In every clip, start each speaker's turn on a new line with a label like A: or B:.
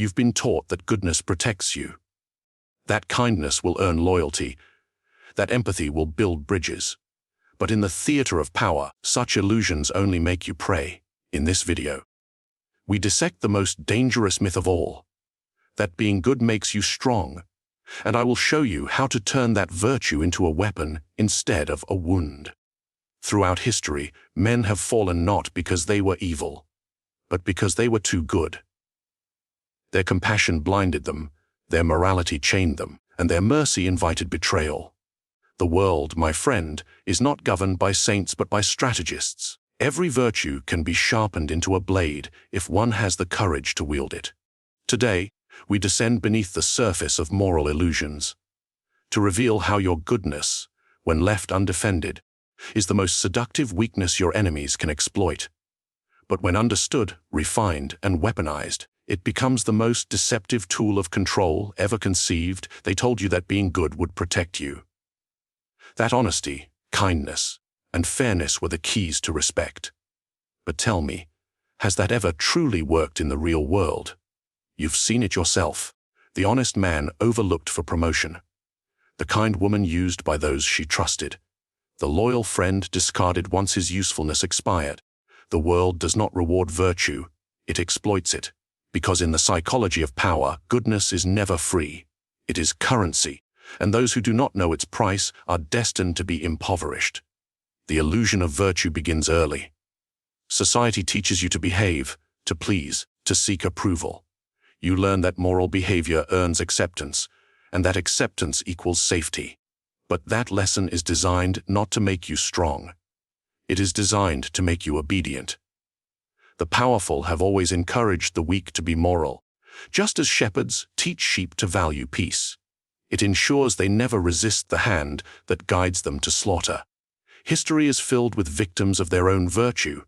A: You've been taught that goodness protects you, that kindness will earn loyalty, that empathy will build bridges. But in the theater of power, such illusions only make you prey. In this video, we dissect the most dangerous myth of all, that being good makes you strong, and I will show you how to turn that virtue into a weapon instead of a wound. Throughout history, men have fallen not because they were evil, but because they were too good. Their compassion blinded them, their morality chained them, and their mercy invited betrayal. The world, my friend, is not governed by saints but by strategists. Every virtue can be sharpened into a blade if one has the courage to wield it. Today, we descend beneath the surface of moral illusions to reveal how your goodness, when left undefended, is the most seductive weakness your enemies can exploit. But when understood, refined, and weaponized, it becomes the most deceptive tool of control ever conceived. They told you that being good would protect you, that honesty, kindness, and fairness were the keys to respect. But tell me, has that ever truly worked in the real world? You've seen it yourself. The honest man overlooked for promotion, the kind woman used by those she trusted, the loyal friend discarded once his usefulness expired. The world does not reward virtue, it exploits it, because in the psychology of power, goodness is never free. It is currency, and those who do not know its price are destined to be impoverished. The illusion of virtue begins early. Society teaches you to behave, to please, to seek approval. You learn that moral behavior earns acceptance, and that acceptance equals safety. But that lesson is designed not to make you strong. It is designed to make you obedient. The powerful have always encouraged the weak to be moral, just as shepherds teach sheep to value peace. It ensures they never resist the hand that guides them to slaughter. History is filled with victims of their own virtue.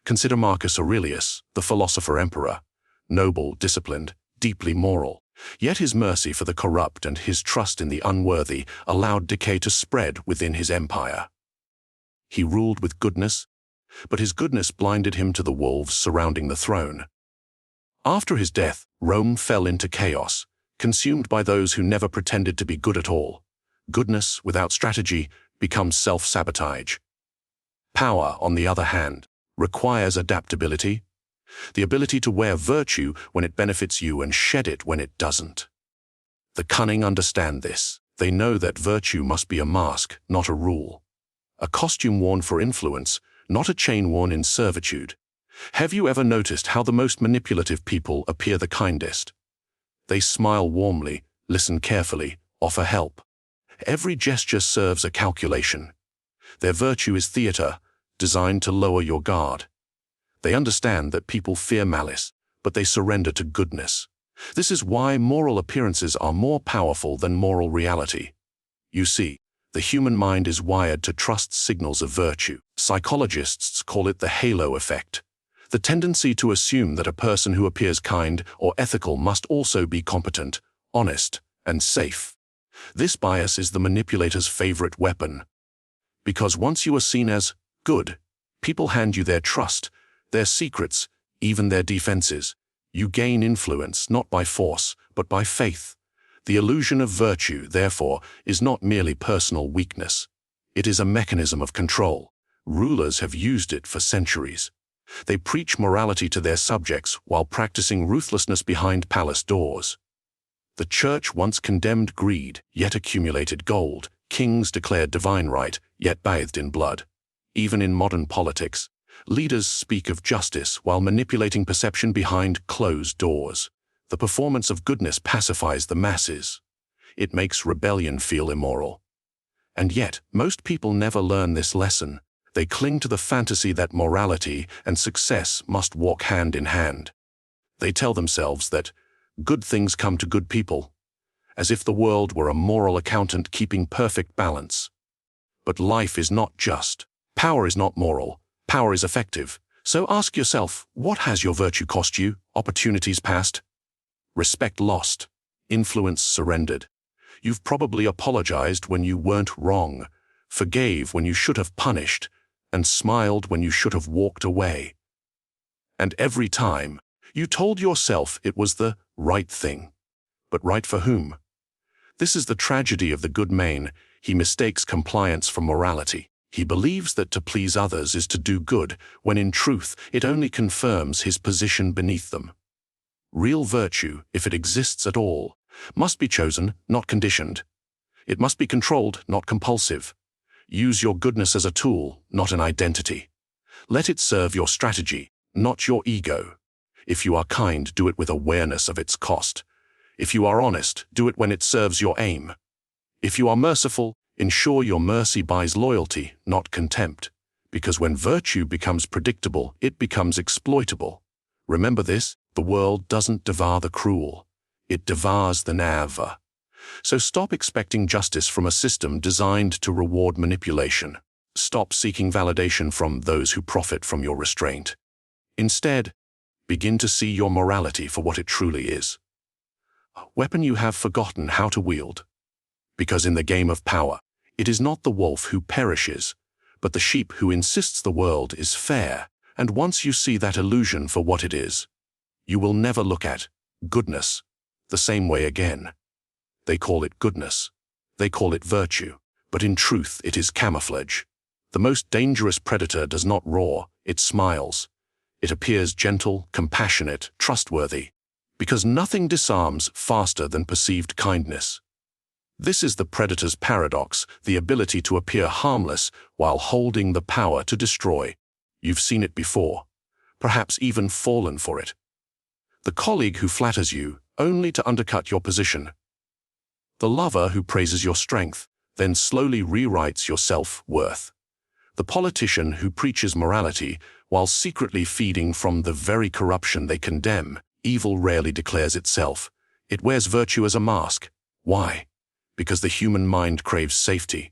A: Consider Marcus Aurelius, the philosopher-emperor, noble, disciplined, deeply moral. Yet his mercy for the corrupt and his trust in the unworthy allowed decay to spread within his empire. He ruled with goodness, but his goodness blinded him to the wolves surrounding the throne. After his death, Rome fell into chaos, consumed by those who never pretended to be good at all. Goodness without strategy becomes self-sabotage. Power, on the other hand, requires adaptability, the ability to wear virtue when it benefits you and shed it when it doesn't. The cunning understand this. They know that virtue must be a mask, not a rule. A costume worn for influence, not a chain worn in servitude. Have you ever noticed how the most manipulative people appear the kindest? They smile warmly, listen carefully, offer help. Every gesture serves a calculation. Their virtue is theater, designed to lower your guard. They understand that people fear malice, but they surrender to goodness. This is why moral appearances are more powerful than moral reality. You see, the human mind is wired to trust signals of virtue. Psychologists call it the halo effect, the tendency to assume that a person who appears kind or ethical must also be competent, honest, and safe. This bias is the manipulator's favorite weapon. Because once you are seen as good, people hand you their trust, their secrets, even their defenses. You gain influence not by force, but by faith. The illusion of virtue, therefore, is not merely personal weakness. It is a mechanism of control. Rulers have used it for centuries. They preach morality to their subjects while practicing ruthlessness behind palace doors. The church once condemned greed, yet accumulated gold. Kings declared divine right, yet bathed in blood. Even in modern politics, leaders speak of justice while manipulating perception behind closed doors. The performance of goodness pacifies the masses. It makes rebellion feel immoral. And yet, most people never learn this lesson. They cling to the fantasy that morality and success must walk hand in hand. They tell themselves that good things come to good people, as if the world were a moral accountant keeping perfect balance. But life is not just. Power is not moral. Power is effective. So ask yourself, what has your virtue cost you? Opportunities passed? Respect lost? Influence surrendered? You've probably apologized when you weren't wrong, forgave when you should have punished, and smiled when you should have walked away. And every time, you told yourself it was the right thing. But right for whom? This is the tragedy of the good man. He mistakes compliance for morality. He believes that to please others is to do good, when in truth it only confirms his position beneath them. Real virtue, if it exists at all, must be chosen, not conditioned. It must be controlled, not compulsive. Use your goodness as a tool, not an identity. Let it serve your strategy, not your ego. If you are kind, do it with awareness of its cost. If you are honest, do it when it serves your aim. If you are merciful, ensure your mercy buys loyalty, not contempt. Because when virtue becomes predictable, it becomes exploitable. Remember this, the world doesn't devour the cruel. It devours the naive. So stop expecting justice from a system designed to reward manipulation. Stop seeking validation from those who profit from your restraint. Instead, begin to see your morality for what it truly is. A weapon you have forgotten how to wield. Because in the game of power, it is not the wolf who perishes, but the sheep who insists the world is fair, and once you see that illusion for what it is, you will never look at goodness the same way again. They call it goodness. They call it virtue, but in truth it is camouflage. The most dangerous predator does not roar, it smiles. It appears gentle, compassionate, trustworthy, because nothing disarms faster than perceived kindness. This is the predator's paradox, the ability to appear harmless while holding the power to destroy. You've seen it before, perhaps even fallen for it. The colleague who flatters you, only to undercut your position. The lover who praises your strength, then slowly rewrites your self-worth. The politician who preaches morality, while secretly feeding from the very corruption they condemn. Evil rarely declares itself. It wears virtue as a mask. Why? Because the human mind craves safety.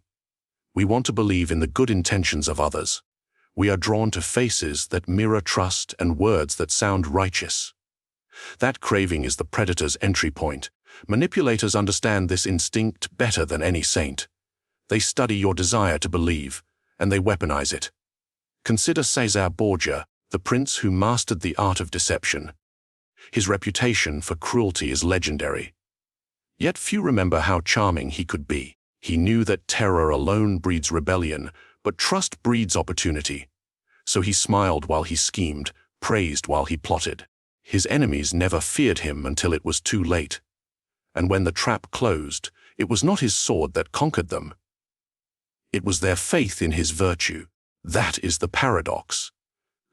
A: We want to believe in the good intentions of others. We are drawn to faces that mirror trust and words that sound righteous. That craving is the predator's entry point. Manipulators understand this instinct better than any saint. They study your desire to believe, and they weaponize it. Consider Cesar Borgia, the prince who mastered the art of deception. His reputation for cruelty is legendary. Yet few remember how charming he could be. He knew that terror alone breeds rebellion, but trust breeds opportunity. So he smiled while he schemed, praised while he plotted. His enemies never feared him until it was too late. And when the trap closed, it was not his sword that conquered them. It was their faith in his virtue. That is the paradox.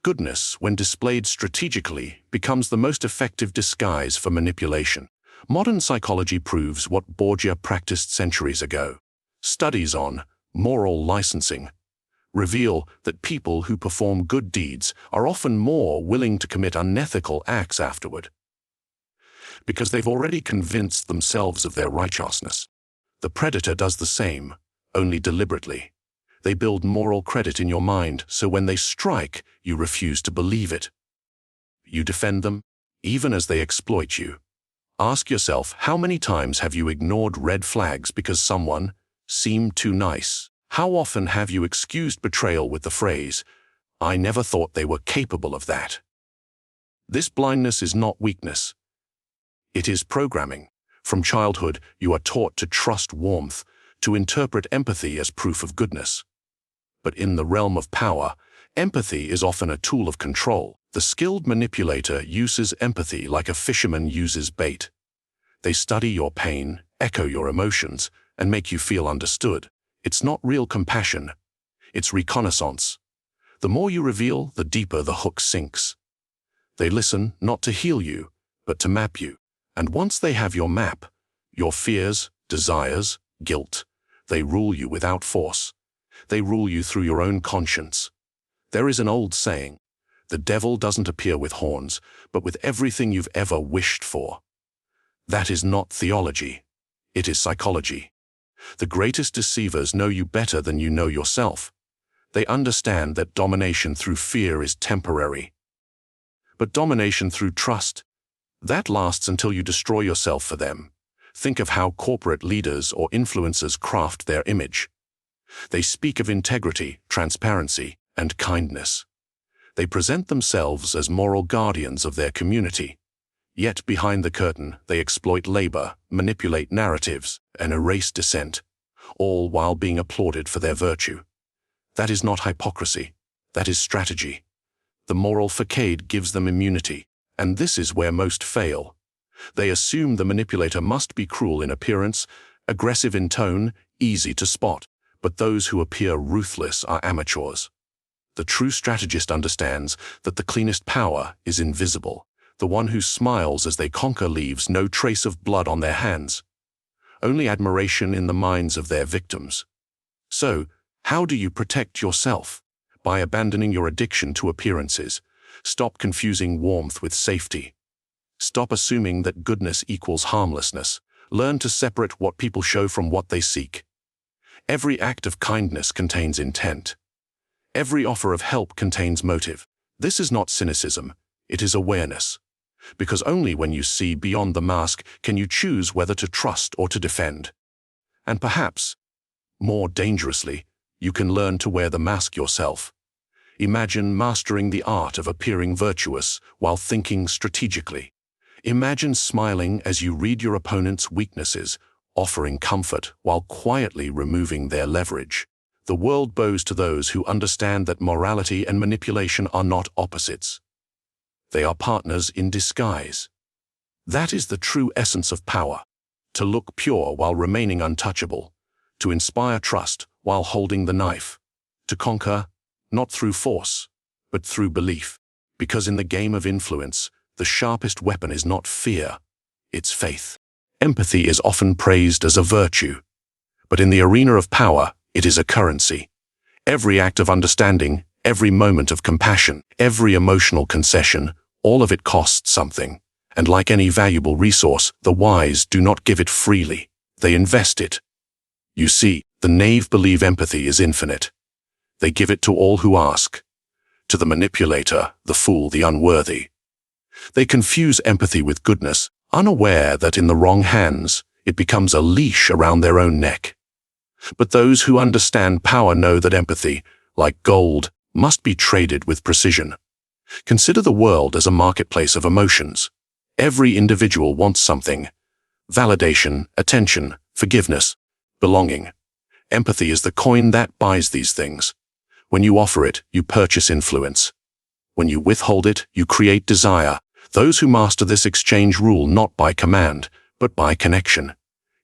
A: Goodness, when displayed strategically, becomes the most effective disguise for manipulation. Modern psychology proves what Borgia practiced centuries ago. Studies on moral licensing reveal that people who perform good deeds are often more willing to commit unethical acts afterward, because they've already convinced themselves of their righteousness. The predator does the same, only deliberately. They build moral credit in your mind, so when they strike, you refuse to believe it. You defend them, even as they exploit you. Ask yourself, how many times have you ignored red flags because someone seemed too nice? How often have you excused betrayal with the phrase, "I never thought they were capable of that"? This blindness is not weakness. It is programming. From childhood, you are taught to trust warmth, to interpret empathy as proof of goodness. But in the realm of power, empathy is often a tool of control. The skilled manipulator uses empathy like a fisherman uses bait. They study your pain, echo your emotions, and make you feel understood. It's not real compassion. It's reconnaissance. The more you reveal, the deeper the hook sinks. They listen not to heal you, but to map you. And once they have your map, your fears, desires, guilt, they rule you without force. They rule you through your own conscience. There is an old saying, the devil doesn't appear with horns, but with everything you've ever wished for. That is not theology. It is psychology. The greatest deceivers know you better than you know yourself. They understand that domination through fear is temporary. But domination through trust, that lasts until you destroy yourself for them. Think of how corporate leaders or influencers craft their image. They speak of integrity, transparency, and kindness. They present themselves as moral guardians of their community. Yet behind the curtain, they exploit labor, manipulate narratives, and erase dissent, all while being applauded for their virtue. That is not hypocrisy. That is strategy. The moral facade gives them immunity, and this is where most fail. They assume the manipulator must be cruel in appearance, aggressive in tone, easy to spot, but those who appear ruthless are amateurs. The true strategist understands that the cleanest power is invisible. The one who smiles as they conquer leaves no trace of blood on their hands, only admiration in the minds of their victims. So, how do you protect yourself? By abandoning your addiction to appearances. Stop confusing warmth with safety. Stop assuming that goodness equals harmlessness. Learn to separate what people show from what they seek. Every act of kindness contains intent. Every offer of help contains motive. This is not cynicism, it is awareness. Because only when you see beyond the mask can you choose whether to trust or to defend. And perhaps, more dangerously, you can learn to wear the mask yourself. Imagine mastering the art of appearing virtuous while thinking strategically. Imagine smiling as you read your opponent's weaknesses, offering comfort while quietly removing their leverage. The world bows to those who understand that morality and manipulation are not opposites. They are partners in disguise. That is the true essence of power, to look pure while remaining untouchable, to inspire trust while holding the knife, to conquer, not through force, but through belief. Because in the game of influence, the sharpest weapon is not fear, it's faith. Empathy is often praised as a virtue, but in the arena of power, it is a currency. Every act of understanding, every moment of compassion, every emotional concession, all of it costs something. And like any valuable resource, the wise do not give it freely. They invest it. You see, the knave believe empathy is infinite. They give it to all who ask. To the manipulator, the fool, the unworthy. They confuse empathy with goodness, unaware that in the wrong hands, it becomes a leash around their own neck. But those who understand power know that empathy, like gold, must be traded with precision. Consider the world as a marketplace of emotions. Every individual wants something: validation, attention, forgiveness, belonging. Empathy is the coin that buys these things. When you offer it, you purchase influence. When you withhold it, you create desire. Those who master this exchange rule not by command, but by connection.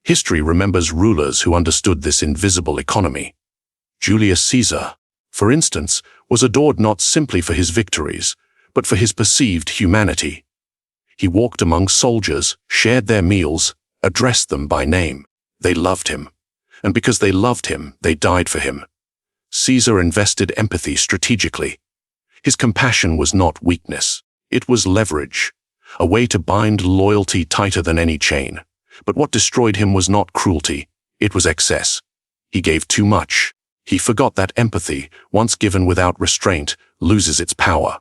A: History remembers rulers who understood this invisible economy. Julius Caesar, for instance, was adored not simply for his victories, but for his perceived humanity. He walked among soldiers, shared their meals, addressed them by name. They loved him. And because they loved him, they died for him. Caesar invested empathy strategically. His compassion was not weakness. It was leverage, a way to bind loyalty tighter than any chain. But what destroyed him was not cruelty, it was excess. He gave too much. He forgot that empathy, once given without restraint, loses its power.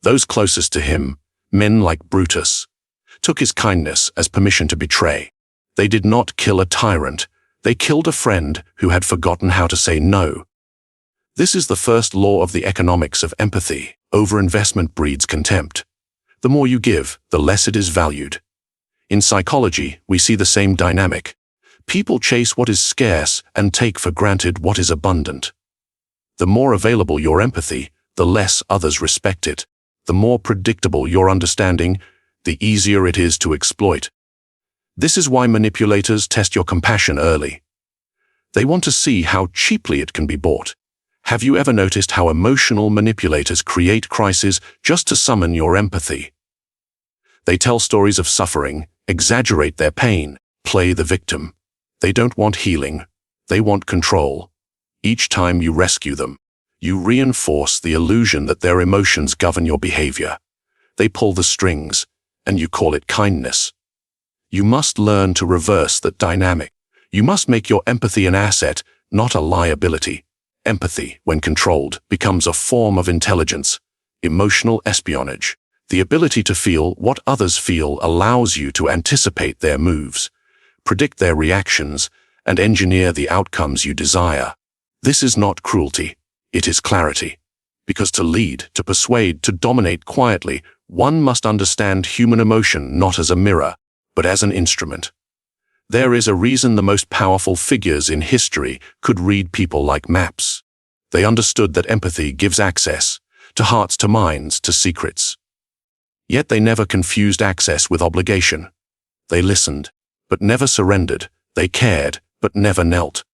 A: Those closest to him, men like Brutus, took his kindness as permission to betray. They did not kill a tyrant, they killed a friend who had forgotten how to say no. This is the first law of the economics of empathy. Overinvestment breeds contempt. The more you give, the less it is valued. In psychology, we see the same dynamic. People chase what is scarce and take for granted what is abundant. The more available your empathy, the less others respect it. The more predictable your understanding, the easier it is to exploit. This is why manipulators test your compassion early. They want to see how cheaply it can be bought. Have you ever noticed how emotional manipulators create crises just to summon your empathy? They tell stories of suffering, exaggerate their pain, play the victim. They don't want healing, they want control. Each time you rescue them, you reinforce the illusion that their emotions govern your behavior. They pull the strings, and you call it kindness. You must learn to reverse that dynamic. You must make your empathy an asset, not a liability. Empathy, when controlled, becomes a form of intelligence, emotional espionage. The ability to feel what others feel allows you to anticipate their moves, predict their reactions, and engineer the outcomes you desire. This is not cruelty, it is clarity. Because to lead, to persuade, to dominate quietly One must understand human emotion not as a mirror, but as an instrument. There is a reason the most powerful figures in history could read people like maps. They understood that empathy gives access to hearts, to minds, to secrets. Yet they never confused access with obligation. They listened, but never surrendered. They cared, but never knelt.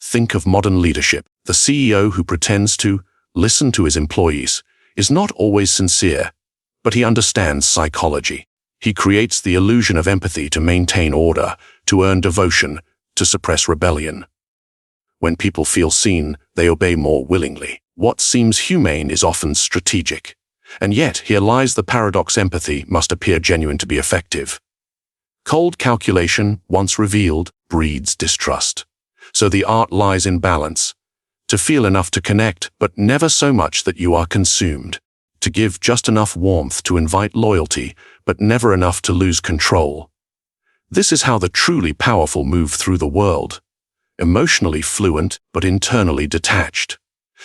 A: Think of modern leadership. The CEO who pretends to listen to his employees is not always sincere, but he understands psychology. He creates the illusion of empathy to maintain order, to earn devotion, to suppress rebellion. When people feel seen, they obey more willingly. What seems humane is often strategic. And yet, here lies the paradox: empathy must appear genuine to be effective. Cold calculation, once revealed, breeds distrust. So the art lies in balance. To feel enough to connect, but never so much that you are consumed. To give just enough warmth to invite loyalty, but never enough to lose control. This is how the truly powerful move through the world. Emotionally fluent, but internally detached.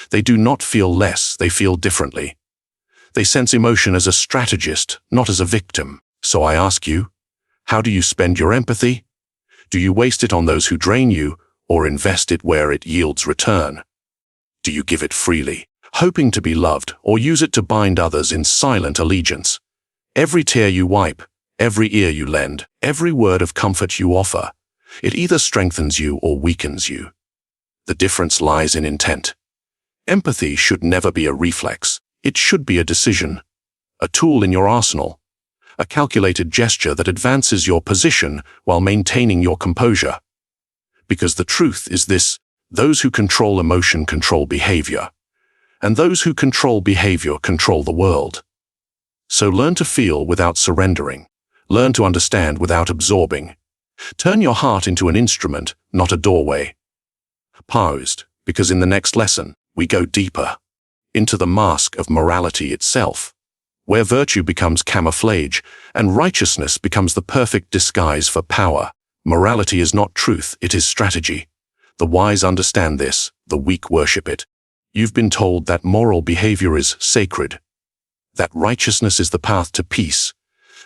A: They do not feel less, they feel differently. They sense emotion as a strategist, not as a victim. So I ask you, how do you spend your empathy? Do you waste it on those who drain you, or invest it where it yields return? Do you give it freely, hoping to be loved, or use it to bind others in silent allegiance? Every tear you wipe, every ear you lend, every word of comfort you offer, it either strengthens you or weakens you. The difference lies in intent. Empathy should never be a reflex. It should be a decision, a tool in your arsenal, a calculated gesture that advances your position while maintaining your composure. Because the truth is this: those who control emotion control behavior, and those who control behavior control the world. So learn to feel without surrendering. Learn to understand without absorbing. Turn your heart into an instrument, not a doorway. Paused, because in the next lesson, we go deeper into the mask of morality itself, where virtue becomes camouflage and righteousness becomes the perfect disguise for power. Morality is not truth, it is strategy. The wise understand this, the weak worship it. You've been told that moral behavior is sacred, that righteousness is the path to peace,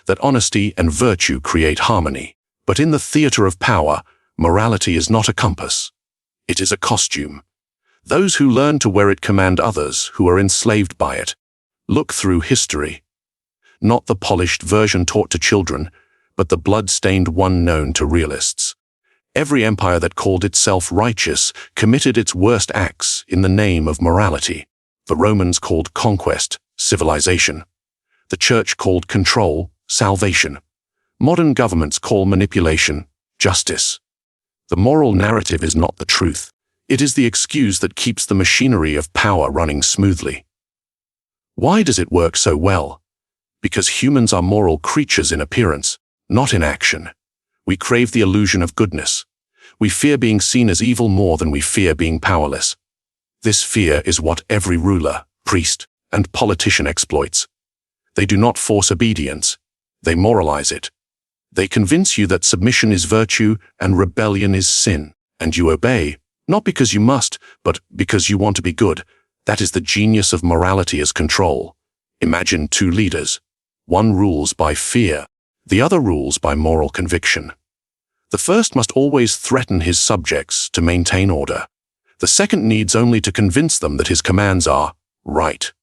A: that honesty and virtue create harmony. But in the theater of power, morality is not a compass. It is a costume. Those who learn to wear it command others who are enslaved by it. Look through history. Not the polished version taught to children, but the blood-stained one known to realists. Every empire that called itself righteous committed its worst acts in the name of morality. The Romans called conquest civilization. The Church called control salvation. Modern governments call manipulation justice. The moral narrative is not the truth. It is the excuse that keeps the machinery of power running smoothly. Why does it work so well? Because humans are moral creatures in appearance, not in action. We crave the illusion of goodness. We fear being seen as evil more than we fear being powerless. This fear is what every ruler, priest, and politician exploits. They do not force obedience. They moralize it. They convince you that submission is virtue and rebellion is sin, and you obey, not because you must, but because you want to be good. That is the genius of morality as control. Imagine two leaders. One rules by fear, the other rules by moral conviction. The first must always threaten his subjects to maintain order. The second needs only to convince them that his commands are right.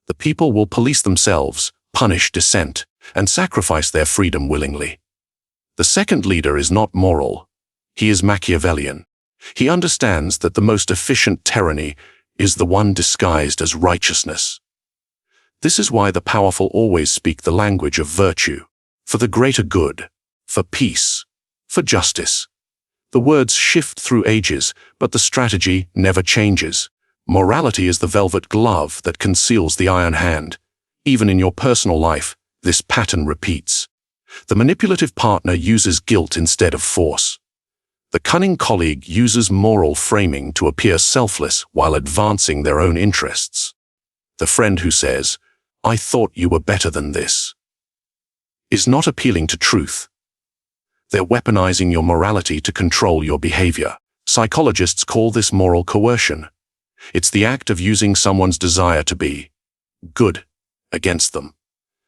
A: The people will police themselves, punish dissent, and sacrifice their freedom willingly. The second leader is not moral. He is Machiavellian. He understands that the most efficient tyranny is the one disguised as righteousness. This is why the powerful always speak the language of virtue, for the greater good, for peace, for justice. The words shift through ages, but the strategy never changes. Morality is the velvet glove that conceals the iron hand. Even in your personal life, this pattern repeats. The manipulative partner uses guilt instead of force. The cunning colleague uses moral framing to appear selfless while advancing their own interests. The friend who says, "I thought you were better than this," is not appealing to truth. They're weaponizing your morality to control your behavior. Psychologists call this moral coercion. It's the act of using someone's desire to be good against them.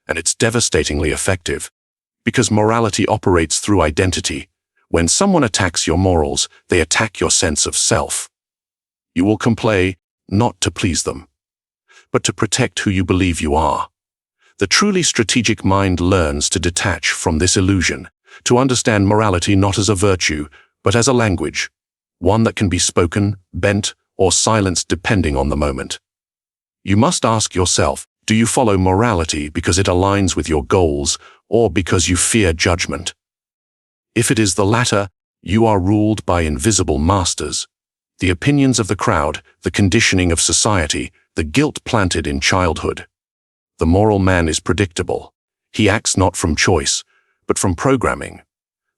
A: And it's devastatingly effective, because morality operates through identity. When someone attacks your morals, they attack your sense of self. You will comply, not to please them, but to protect who you believe you are. The truly strategic mind learns to detach from this illusion, to understand morality not as a virtue, but as a language, one that can be spoken, bent, or silenced depending on the moment. You must ask yourself, do you follow morality because it aligns with your goals, or because you fear judgment? If it is the latter, you are ruled by invisible masters. The opinions of the crowd, the conditioning of society, the guilt planted in childhood. The moral man is predictable. He acts not from choice, but from programming.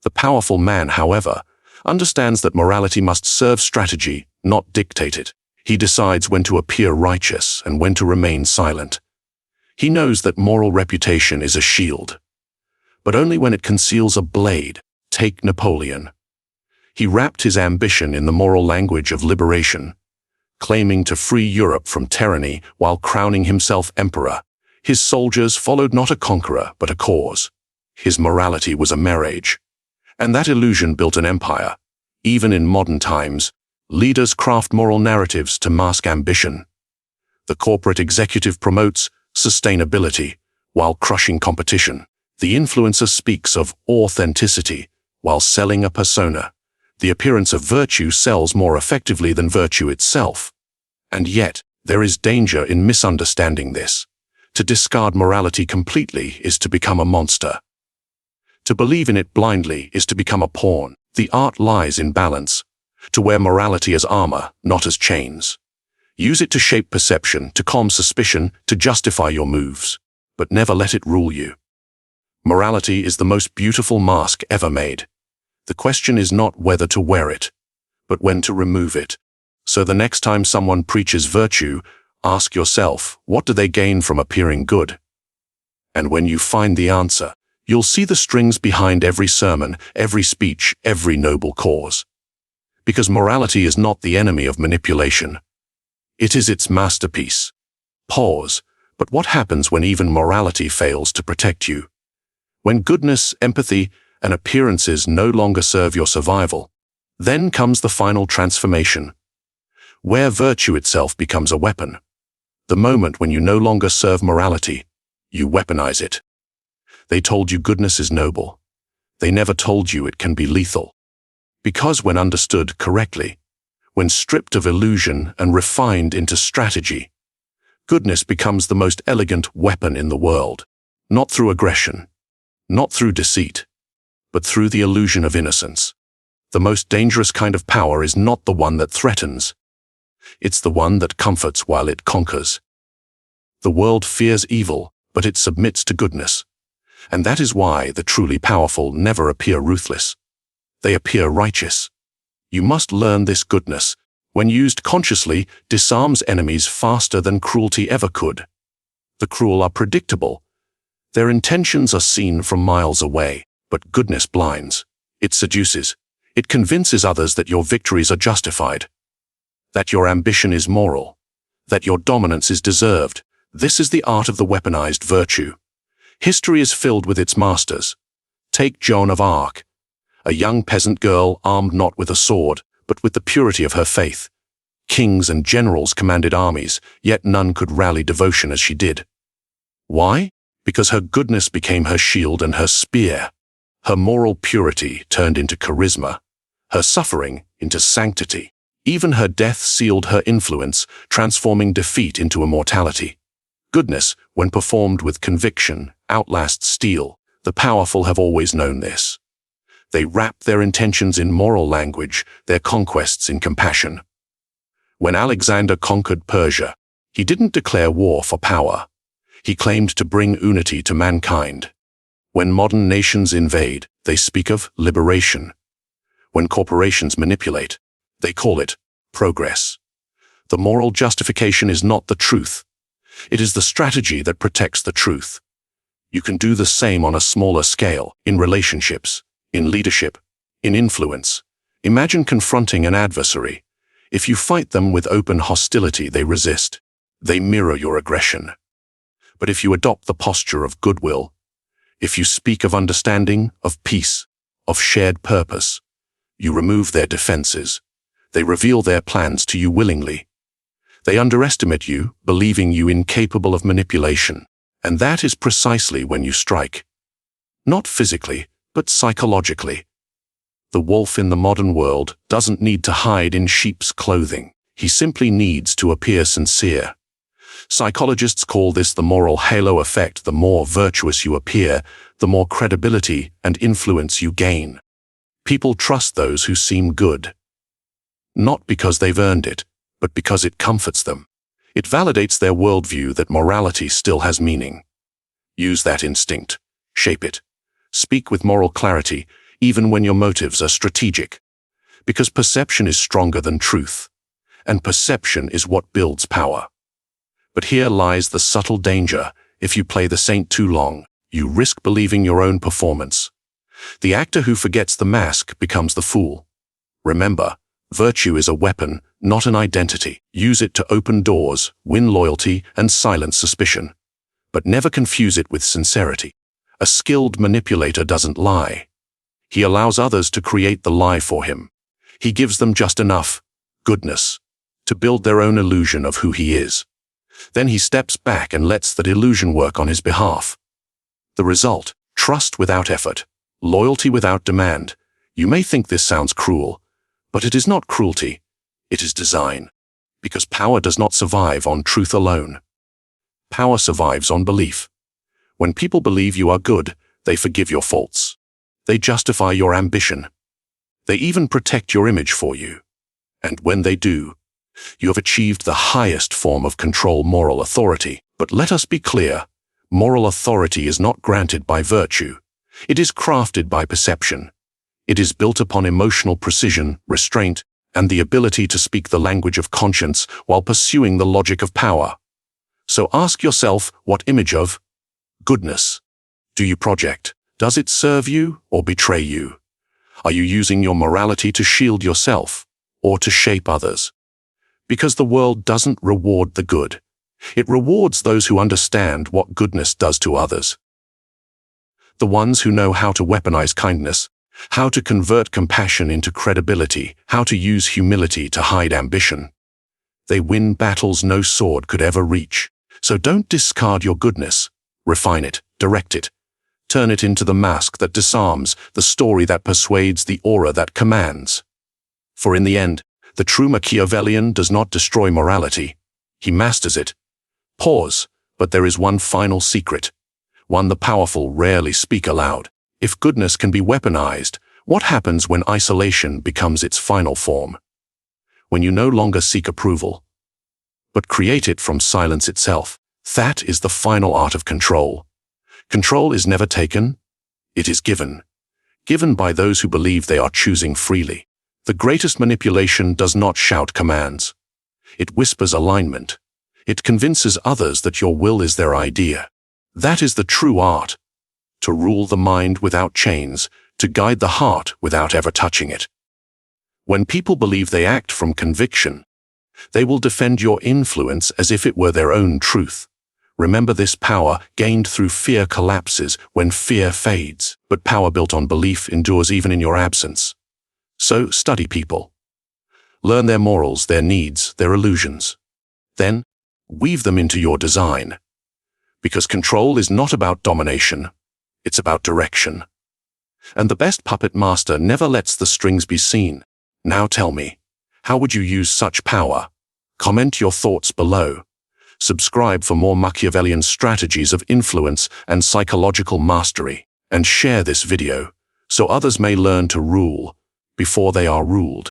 A: The powerful man, however, understands that morality must serve strategy, not dictate it. He decides when to appear righteous and when to remain silent. He knows that moral reputation is a shield, but only when it conceals a blade. Take Napoleon. He wrapped his ambition in the moral language of liberation, claiming to free Europe from tyranny while crowning himself emperor. His soldiers followed not a conqueror, but a cause. His morality was a marriage, and that illusion built an empire. Even in modern times, leaders craft moral narratives to mask ambition. The corporate executive promotes sustainability while crushing competition. The influencer speaks of authenticity while selling a persona. The appearance of virtue sells more effectively than virtue itself. And yet, there is danger in misunderstanding this. To discard morality completely is to become a monster. To believe in it blindly is to become a pawn. The art lies in balance. To wear morality as armor, not as chains. Use it to shape perception, to calm suspicion, to justify your moves, but never let it rule you. Morality is the most beautiful mask ever made. The question is not whether to wear it, but when to remove it. So the next time someone preaches virtue, ask yourself, what do they gain from appearing good? And when you find the answer, you'll see the strings behind every sermon, every speech, every noble cause. Because morality is not the enemy of manipulation. It is its masterpiece. Pause. But what happens when even morality fails to protect you? When goodness, empathy, and appearances no longer serve your survival, then comes the final transformation, where virtue itself becomes a weapon. The moment when you no longer serve morality, you weaponize it. They told you goodness is noble. They never told you it can be lethal. Because when understood correctly, when stripped of illusion and refined into strategy, goodness becomes the most elegant weapon in the world, not through aggression, not through deceit, but through the illusion of innocence. The most dangerous kind of power is not the one that threatens. It's the one that comforts while it conquers. The world fears evil, but it submits to goodness. And that is why the truly powerful never appear ruthless. They appear righteous. You must learn this goodness, when used consciously, disarms enemies faster than cruelty ever could. The cruel are predictable. Their intentions are seen from miles away, but goodness blinds. It seduces. It convinces others that your victories are justified, that your ambition is moral, that your dominance is deserved. This is the art of the weaponized virtue. History is filled with its masters. Take Joan of Arc, a young peasant girl armed not with a sword, but with the purity of her faith. Kings and generals commanded armies, yet none could rally devotion as she did. Why? Because her goodness became her shield and her spear. Her moral purity turned into charisma, her suffering into sanctity. Even her death sealed her influence, transforming defeat into immortality. Goodness, when performed with conviction, outlasts steel. The powerful have always known this. They wrap their intentions in moral language, their conquests in compassion. When Alexander conquered Persia, he didn't declare war for power. He claimed to bring unity to mankind. When modern nations invade, they speak of liberation. When corporations manipulate, they call it progress. The moral justification is not the truth. It is the strategy that protects the truth. You can do the same on a smaller scale, in relationships, in leadership, in influence. Imagine confronting an adversary. If you fight them with open hostility, they resist. They mirror your aggression. But if you adopt the posture of goodwill, if you speak of understanding, of peace, of shared purpose, you remove their defenses. They reveal their plans to you willingly. They underestimate you, believing you incapable of manipulation. And that is precisely when you strike. Not physically, but psychologically. The wolf in the modern world doesn't need to hide in sheep's clothing. He simply needs to appear sincere. Psychologists call this the moral halo effect. The more virtuous you appear, the more credibility and influence you gain. People trust those who seem good. Not because they've earned it, but because it comforts them. It validates their worldview that morality still has meaning. Use that instinct. Shape it. Speak with moral clarity, even when your motives are strategic. Because perception is stronger than truth, and perception is what builds power. But here lies the subtle danger. If you play the saint too long, you risk believing your own performance. The actor who forgets the mask becomes the fool. Remember, virtue is a weapon, not an identity. Use it to open doors, win loyalty, and silence suspicion. But never confuse it with sincerity. A skilled manipulator doesn't lie. He allows others to create the lie for him. He gives them just enough goodness to build their own illusion of who he is. Then he steps back and lets that illusion work on his behalf. The result: trust without effort, loyalty without demand. You may think this sounds cruel, but it is not cruelty. It is design. Because power does not survive on truth alone. Power survives on belief. When people believe you are good, they forgive your faults. They justify your ambition. They even protect your image for you. And when they do, you have achieved the highest form of control: moral authority. But let us be clear, moral authority is not granted by virtue. It is crafted by perception. It is built upon emotional precision, restraint, and the ability to speak the language of conscience while pursuing the logic of power. So ask yourself, what image of goodness do you project? Does it serve you or betray you? Are you using your morality to shield yourself or to shape others? Because the world doesn't reward the good. It rewards those who understand what goodness does to others. The ones who know how to weaponize kindness, how to convert compassion into credibility, how to use humility to hide ambition. They win battles no sword could ever reach. So don't discard your goodness. Refine it, direct it. Turn it into the mask that disarms, the story that persuades, the aura that commands. For in the end, the true Machiavellian does not destroy morality. He masters it. Pause, but there is one final secret. One the powerful rarely speak aloud. If goodness can be weaponized, what happens when isolation becomes its final form? When you no longer seek approval, but create it from silence itself. That is the final art of control. Control is never taken, it is given. Given by those who believe they are choosing freely. The greatest manipulation does not shout commands. It whispers alignment. It convinces others that your will is their idea. That is the true art. To rule the mind without chains, to guide the heart without ever touching it. When people believe they act from conviction, they will defend your influence as if it were their own truth. Remember, this power gained through fear collapses when fear fades, but power built on belief endures even in your absence. So study people. Learn their morals, their needs, their illusions. Then, weave them into your design. Because control is not about domination, it's about direction. And the best puppet master never lets the strings be seen. Now tell me, how would you use such power? Comment your thoughts below. Subscribe for more Machiavellian strategies of influence and psychological mastery. And share this video, so others may learn to rule before they are ruled.